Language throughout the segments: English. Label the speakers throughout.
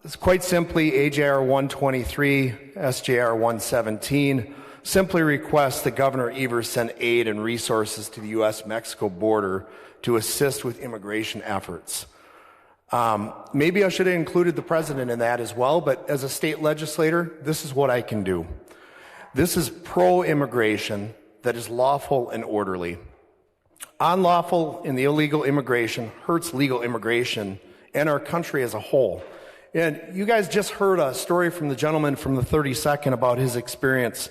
Speaker 1: It's quite simply AJR 123, SJR 117, simply requests that Governor Evers send aid and resources to the U.S.-Mexico border to assist with immigration efforts. Maybe I should have included the president in that as well, but as a state legislator, this is what I can do. This is pro-immigration that is lawful and orderly. Unlawful and the illegal immigration hurts legal immigration and our country as a whole. And you guys just heard a story from the gentleman from the 32nd about his experience.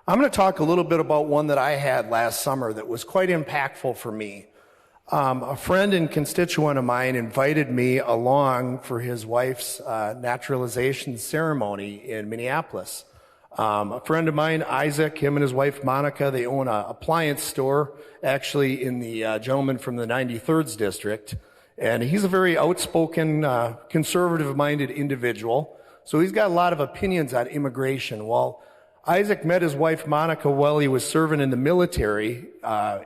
Speaker 1: I'm going to talk a little bit about one that I had last summer that was quite impactful for me. A friend and constituent of mine invited me along for his wife's naturalization ceremony in Minneapolis. A friend of mine, Isaac, him and his wife Monica, they own an appliance store actually in the gentleman from the 93rd district. And he's a very outspoken, conservative-minded individual. So he's got a lot of opinions on immigration. Well, Isaac met his wife Monica while he was serving in the military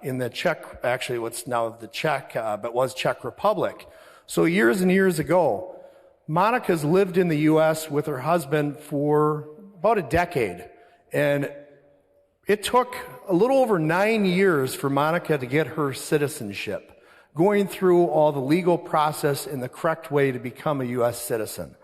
Speaker 1: in the Czech, actually what's now the Czech, but was Czech Republic. So years and years ago, Monica's lived in the U.S. with her husband for about a decade. And it took a little over 9 years for Monica to get her citizenship, going through all the legal process in the correct way to become a U.S. citizen.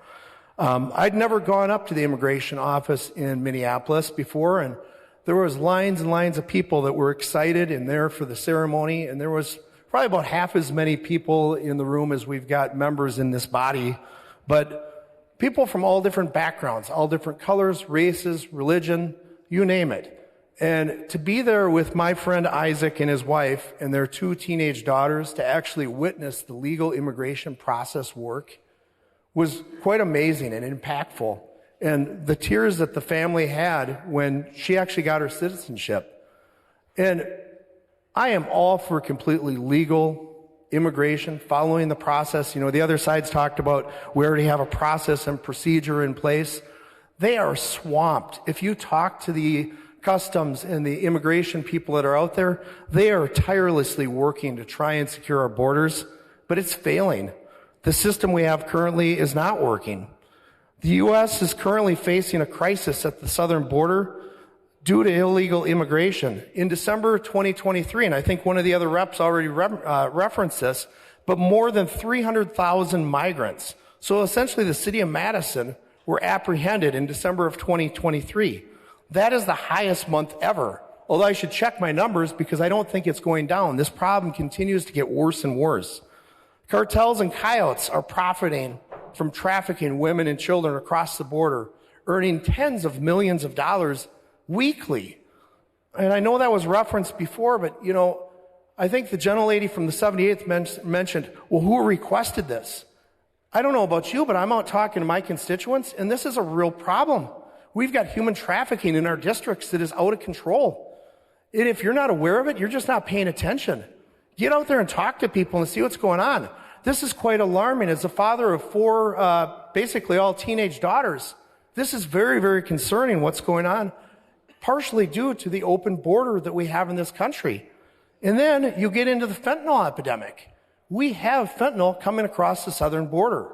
Speaker 1: I'd never gone up to the immigration office in Minneapolis before, and there was lines and lines of people that were excited and there for the ceremony, and there was probably about half as many people in the room as we've got members in this body, but people from all different backgrounds, all different colors, races, religion, you name it. And to be there with my friend Isaac and his wife and their 2 teenage daughters to actually witness the legal immigration process work was quite amazing and impactful. And the tears that the family had when she actually got her citizenship. And I am all for completely legal immigration, following the process. You know, the other side's talked about we already have a process and procedure in place. They are swamped. If you talk to the customs and the immigration people that are out there, they are tirelessly working to try and secure our borders, but it's failing. The system we have currently is not working. The U.S. is currently facing a crisis at the southern border due to illegal immigration. In December 2023, and I think one of the other reps already referenced this, but more than 300,000 migrants. So essentially the city of Madison were apprehended in December of 2023. That is the highest month ever. Although I should check my numbers because I don't think it's going down. This problem continues to get worse and worse. Cartels and coyotes are profiting from trafficking women and children across the border, earning tens of millions of dollars weekly. And I know that was referenced before, but you know, I think the gentlelady from the 78th mentioned, well, who requested this? I don't know about you, but I'm out talking to my constituents, and this is a real problem. We've got human trafficking in our districts that is out of control. And if you're not aware of it, you're just not paying attention. Get out there and talk to people and see what's going on. This is quite alarming. As a father of 4, basically all teenage daughters, this is very, very concerning what's going on, partially due to the open border that we have in this country. And then you get into the fentanyl epidemic. We have fentanyl coming across the southern border.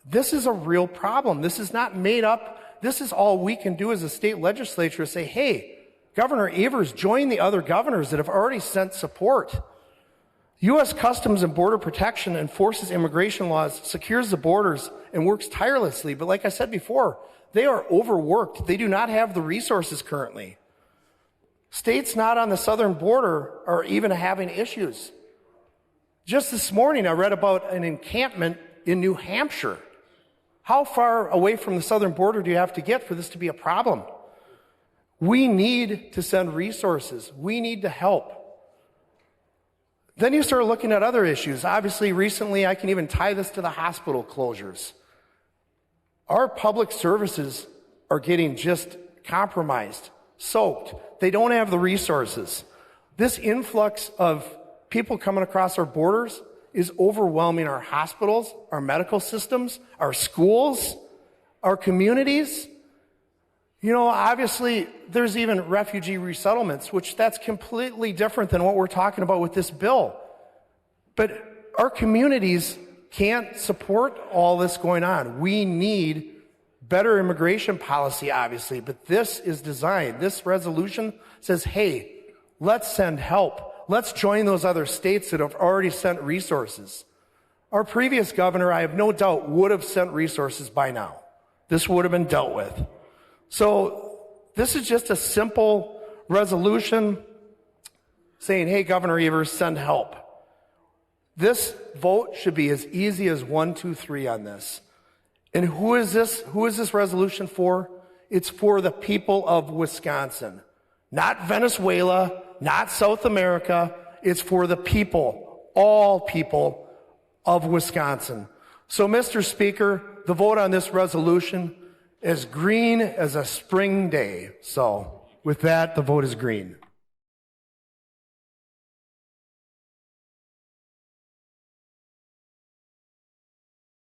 Speaker 1: This is a real problem. This is not made up. This is all we can do as a state legislature, say, hey, Governor Evers, join the other governors that have already sent support. U.S. Customs and Border Protection enforces immigration laws, secures the borders, and works tirelessly. But like I said before, they are overworked. They do not have the resources currently. States not on the southern border are even having issues. Just this morning, I read about an encampment in New Hampshire. How far away from the southern border do you have to get for this to be a problem? We need to send resources. We need to help. Then you start looking at other issues. Obviously, recently, I can even tie this to the hospital closures. Our public services are getting just compromised, soaked. They don't have the resources. This influx of people coming across our borders is overwhelming our hospitals, our medical systems, our schools, our communities. You know, obviously, there's even refugee resettlements, which that's completely different than what we're talking about with this bill. But our communities can't support all this going on. We need better immigration policy, obviously, but this is designed. This resolution says, hey, let's send help. Let's join those other states that have already sent resources. Our previous governor, I have no doubt, would have sent resources by now. This would have been dealt with. So this is just a simple resolution saying, hey, Governor Evers, send help. This vote should be as easy as 1, 2, 3 on this. And who is this resolution for? It's for the people of Wisconsin. Not Venezuela, not South America. It's for the people, all people of Wisconsin. So, Mr. Speaker, the vote on this resolution is green as a spring day. So, with that, the vote is green.